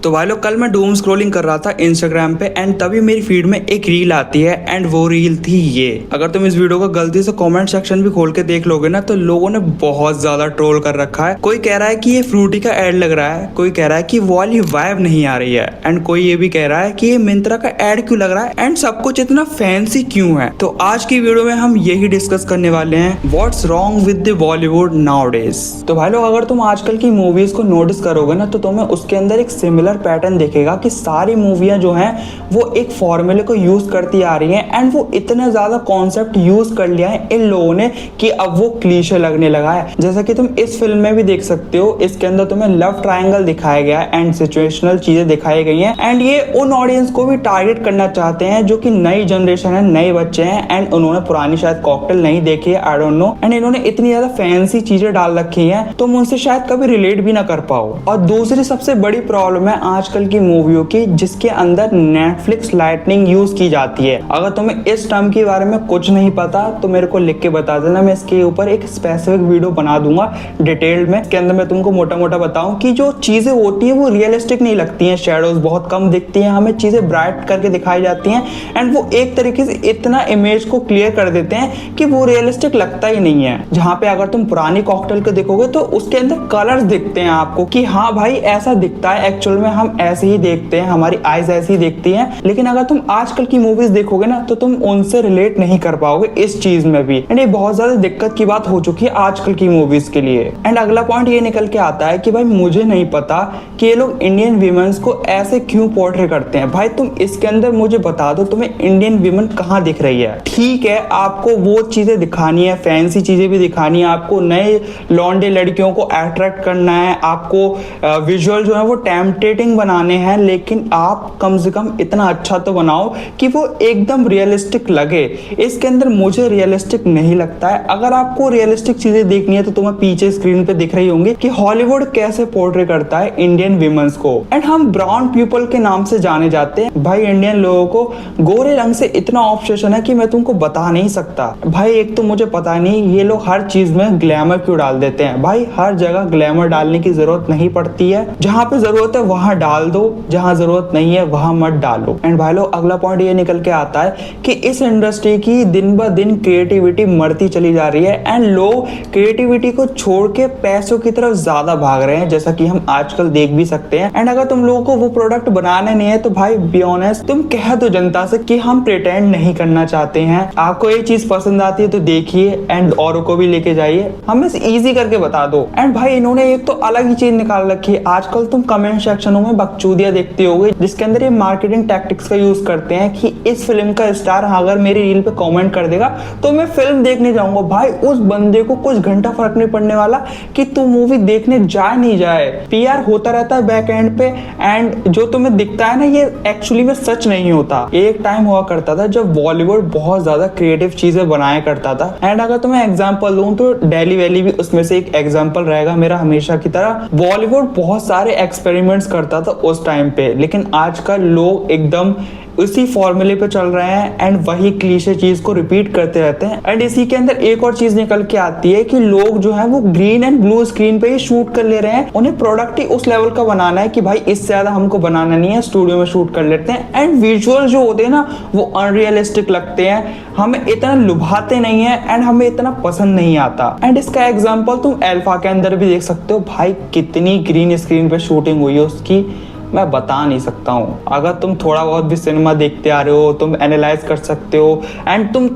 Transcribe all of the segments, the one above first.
तो भाई लोग, कल मैं डूम स्क्रॉलिंग कर रहा था इंस्टाग्राम पे एंड तभी मेरी फीड में एक रील आती है एंड वो रील थी ये। अगर तुम इस वीडियो को गलती से कमेंट सेक्शन भी खोल के देख लोगे ना तो लोगों ने बहुत ज्यादा ट्रोल कर रखा है। कोई कह रहा है कि ये फ्रूटी का एड लग रहा है, कोई कह रहा है कि वो वाली वाइब नहीं आ रही है एंड कोई ये भी कह रहा है कि ये मिंत्रा का एड क्यों लग रहा है एंड सब कुछ इतना फैंसी क्यों है। तो आज की वीडियो में हम यही डिस्कस करने वाले हैं, what's wrong with the Bollywood nowadays. तो भाई लोग, अगर तुम आजकल की मूवीज को नोटिस करोगे ना तो तुम्हें उसके अंदर एक सिमिलर पैटर्न दिखेगा कि सारी मूवियां जो हैं वो एक फॉर्मूले को यूज करती आ रही हैं एंड वो इतना ज्यादा कॉन्सेप्ट यूज कर लिया है इन लोगों ने कि अब वो क्लीशे लगने लगा है। जैसा कि तुम इस फिल्म में भी देख सकते हो, इसके अंदर तुम्हें लव ट्रायंगल दिखाया गया है एंड सिचुएशनल चीजें दिखाई गई हैं एंड ये उन ऑडियंस को भी टारगेट करना चाहते हैं जो कि नई जनरेशन है, नए बच्चे हैं एंड उन्होंने पुरानी शायद कॉकटेल नहीं देखी है, आई डोंट नो, एंड इन्होंने इतनी ज्यादा फैंसी चीजें डाल रखी हैं तुम उनसे शायद कभी रिलेट भी ना कर पाओ। और दूसरी सबसे बड़ी प्रॉब्लम है आजकल की मूवियों की जिसके अंदर नेटफ्लिक्स लाइटनिंग यूज की जाती है। अगर तुम्हें इस टर्म के बारे में कुछ नहीं पता तो मेरे को लिख के बता देना, मैं इसके ऊपर एक स्पेसिफिक वीडियो बना दूंगा डिटेल्ड में। इसके अंदर मैं तुमको मोटा मोटा बताऊं कि जो चीजें होती है वो रियलिस्टिक नहीं लगती हैं, शेडोज बहुत कम दिखती हैं, हमें चीजें ब्राइट करके दिखाई जाती हैं एंड वो एक तरीके से इतना इमेज को क्लियर कर देते हैं कि वो रियलिस्टिक लगता ही नहीं है। जहां पे अगर तुम पुरानी कॉकटेल को देखोगे तो उसके अंदर कलर्स दिखते हैं आपको कि हाँ भाई ऐसा दिखता है, एक्चुअल में हम ऐसे ही देखते हैं, हमारी आईज ऐसी ही देखती हैं। लेकिन अगर तुम आजकल की मूवीज देखोगे ना तो तुम उनसे रिलेट नहीं कर पाओगे इस चीज में भी एंड ये बहुत ज्यादा दिक्कत की बात हो चुकी है आजकल की मूवीज के लिए। एंड अगला पॉइंट ये निकल के आता है कि भाई मुझे नहीं पता कि ये लोग इंडियन वीमेंस को ऐसे क्यों पोर्ट्रे करते हैं। भाई तुम इसके अंदर मुझे बता दो तुम्हें इंडियन वीमेन कहाँ दिख रही है। ठीक है, आपको वो चीजें दिखानी है, फैंसी चीजें भी दिखानी है, आपको नए लौंडे लड़कियों को अट्रैक्ट करना है, आपको विजुअल जो है वो टेम्पटेटिंग बनाने हैं, लेकिन आप कम से कम इतना अच्छा तो बनाओ कि वो एकदम रियलिस्टिक लगे। इसके अंदर मुझे रियलिस्टिक नहीं लगता है। अगर आपको रियलिस्टिक चीजें देखनी है तो तुम्हें पीछे स्क्रीन पे दिख रही होंगी कि हॉलीवुड कैसे पोर्ट्रे करता है इंडियन विमेंस को। एंड हम ब्राउन पीपल के नाम से जाने जाते हैं। भाई इंडियन लोगों को गोरे रंग से इतना ऑब्सेशन है कि मैं तुमको बता नहीं सकता। भाई एक तो मुझे पता नहीं ये लोग हर चीज में ग्लैमर क्यों डाल देते हैं। भाई हर जगह ग्लैमर डालने की जरूरत नहीं पड़ती है, जहां पे जरूरत है वहां डाल दो, जहां जरूरत नहीं है वहां मत डालो। एंड भाई लोग, अगला पॉइंट ये निकल के आता है कि इस इंडस्ट्री की दिन ब दिन क्रिएटिविटी मरती चली जा रही है एंड लोग क्रिएटिविटी को छोड़ के पैसों की तरफ ज्यादा भाग रहे हैं, जैसा कि हम आजकल देख भी सकते हैं। एंड अगर तुम लोगों को वो प्रोडक्ट बनाने नहीं है तो भाई बी ऑनेस्ट, तुम कह दो जनता से कि हम प्रिटेंड नहीं करना चाहते हैं, आपको ये चीज पसंद आती है तो देखिए एंड औरों को भी लेके जाइए, हमें इजी करके बता दो। एंड भाई इन्होंने एक तो अलग ही चीज निकाल रखी है। आजकल तुम कमेंट सेक्शनों में बकचोदियां देखते होगे जिसके अंदर ये मार्केटिंग टैक्टिक्स का यूज करते हैं कि इस फिल्म का स्टार अगर मेरी रील पे कमेंट कर देगा तो मैं फिल्म देखने जाऊंगा। भाई उस बंदे को कुछ घंटा फर्क नहीं पड़ने वाला कि तू मूवी देखने जाए नहीं जाए, पीआर होता रहता है बैक एंड पे एंड जो तुम्हें दिखता है ना ये एक्चुअली में सच नहीं होता। एक टाइम हुआ करता था जब बॉलीवुड बहुत ज्यादा क्रिएटिव चीजें बनाया करता था एंड अगर तुम्हें एग्जांपल दूं तो डेली वैली भी उसमें से एक एग्जांपल रहेगा मेरा हमेशा की तरह। बॉलीवुड बहुत सारे एक्सपेरिमेंट्स करता था उस टाइम पे, लेकिन आजकल लोग एकदम उसी फॉर्मूले पे चल रहे हैं एंड वही क्लीशे चीज को रिपीट करते रहते हैं। एंड इसी के अंदर एक और चीज निकल के आती है कि लोग जो है वो ग्रीन एंड ब्लू स्क्रीन पे ही शूट कर ले रहे हैं। उन्हें प्रोडक्ट ही उस लेवल का बनाना है कि भाई इससे ज्यादा हमको बनाना नहीं है, स्टूडियो में शूट कर लेते हैं। एंड विजुअल जो होते हैं ना वो अनरियलिस्टिक लगते हैं, हमें इतना लुभाते नहीं है एंड हमें इतना पसंद नहीं आता। एंड इसका एग्जाम्पल तुम अल्फा के अंदर भी देख सकते हो। भाई कितनी ग्रीन स्क्रीन पे शूटिंग हुई है उसकी मैं बता नहीं सकता हूँ। अगर तुम थोड़ा बहुत भी सिनेमा देखते आ रहे हो तुम एनालाइज कर सकते हो एंड तुम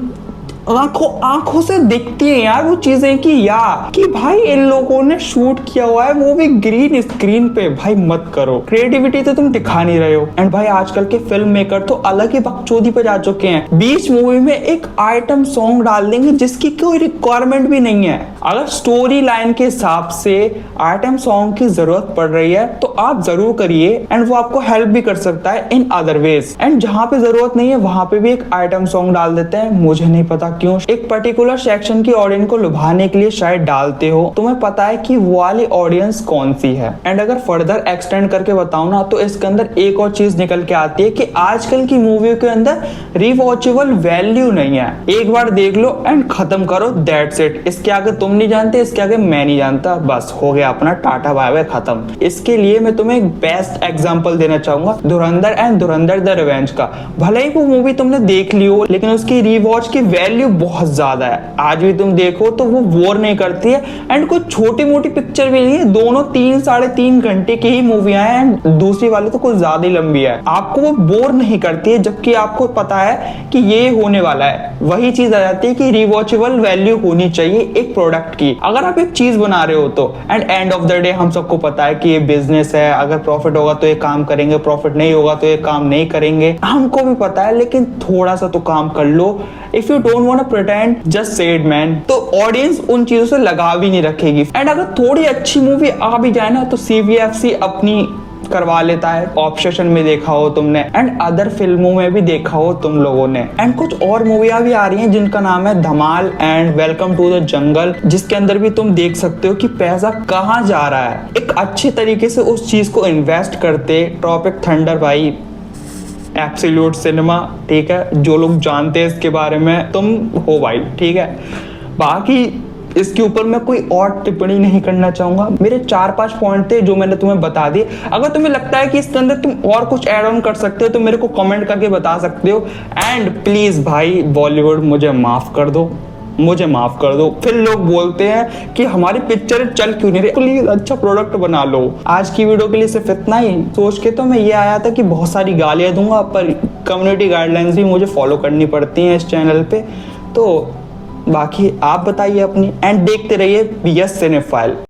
आंखों से दिखती है यार वो चीजें कि भाई इन लोगों ने शूट किया हुआ है वो भी ग्रीन स्क्रीन पे। भाई मत करो, क्रिएटिविटी तो तुम दिखा नहीं रहे हो। एंड भाई आजकल के फिल्म मेकर तो अलग ही बकचोदी पे जा चुके हैं, बीच मूवी में एक आइटम सॉन्ग डाल देंगे जिसकी कोई रिक्वायरमेंट भी नहीं है। अगर स्टोरी लाइन के हिसाब से आइटम सॉन्ग की जरूरत पड़ रही है तो आप जरूर करिए एंड वो आपको हेल्प भी कर सकता है इन अदर वेज। एंड जहां पे जरूरत नहीं है वहां पे भी एक आइटम सॉन्ग डाल देते हैं। मुझे नहीं पता क्यों, एक पर्टिकुलर सेक्शन की ऑडियंस को लुभाने के लिए शायद डालते हो, तुम्हें पता है कि वो वाली ऑडियंस कौन सी है। एंड अगर फर्दर एक्सटेंड करके बताऊं ना तो इसके अंदर एक और चीज निकल के आती है कि आजकल की मूवियों के अंदर रिवॉचेबल वैल्यू नहीं है। एक बार देख लो एंड खत्म करो, दैट्स इट। इसके आगे तुम नहीं जानते, इसके आगे मैं नहीं जानता, बस हो गया अपना, टाटा बाय बाय, खत्म। इसके लिए मैं तुम्हें एक बेस्ट एग्जांपल देना चाहूंगा, धुरंधर एंड धुरंधर द रिवेंज का। भले ही वो मूवी तुमने देख ली हो लेकिन उसकी रिवॉच की वैल्यू बहुत ज्यादा है। आज भी तुम देखो तो वो बोर नहीं करती है एंड कोई छोटी मोटी पिक्चर भी नहीं है, दोनों 3-3.5 घंटे की ही मूवियां हैं एंड दूसरी वाली तो कुछ ज्यादा ही लंबी है। आपको वो बोर नहीं करती है जबकि आपको पता है कि ये होने वाला है। वही चीज आ जाती है कि रिवॉचेबल वैल्यू होनी चाहिए एक प्रोडक्ट की। अगर आप एक चीज बना रहे हो तो एंड ऑफ द डे हम सबको पता है कि ये बिजनेस है, अगर प्रॉफिट होगा तो ये काम करेंगे, प्रॉफिट नहीं होगा तो ये काम नहीं करेंगे, हमको भी पता है, लेकिन थोड़ा सा तो काम कर लो। If you don't want to pretend, just say it man. तो ऑडियंस उन चीजों से लगाव भी नहीं रखेगी। एंड अगर थोड़ी अच्छी मूवी आ भी जाए ना तो CVFC अपनी करवा लेता है। ऑब्सेशन में देखा हो तुमने एंड अदर फिल्मों में भी देखा हो तुम लोगों ने। एंड कुछ और मूवियां भी आ रही हैं जिनका नाम है Dhamaal and welcome to the jungle, जिसके अंदर भी तुम देख सकते हो कि पैसा कहां जा रहा है। एक अच्छे तरीके से उस चीज को इन्वेस्ट करते। ट्रॉपिक थंडर भाई एब्सोल्यूट सिनेमा, ठीक है, जो लोग जानते हैं इसके बारे में तुम हो भाई, ठीक है। बाकी इसके ऊपर मैं कोई और टिप्पणी नहीं करना चाहूंगा। मेरे 4-5 पॉइंट थे जो मैंने तुम्हें बता दिए। अगर तुम्हें लगता है कि इसके अंदर तुम और कुछ ऐड ऑन कर सकते हो तो मेरे को कमेंट करके बता सकते हो। एंड प्लीज भाई बॉलीवुड मुझे माफ कर दो, मुझे माफ कर दो। फिर लोग बोलते हैं कि हमारी पिक्चर चल क्यों नहीं रही, प्लीज अच्छा प्रोडक्ट बना लो। आज की वीडियो के लिए सिर्फ इतना ही सोच के तो मैं ये आया था कि बहुत सारी गालियां दूंगा, पर कम्युनिटी गाइडलाइंस भी मुझे फॉलो करनी पड़ती हैं इस चैनल पे। तो बाकी आप बताइए अपनी, एंड देखते रहिए BS सिनेफाइल।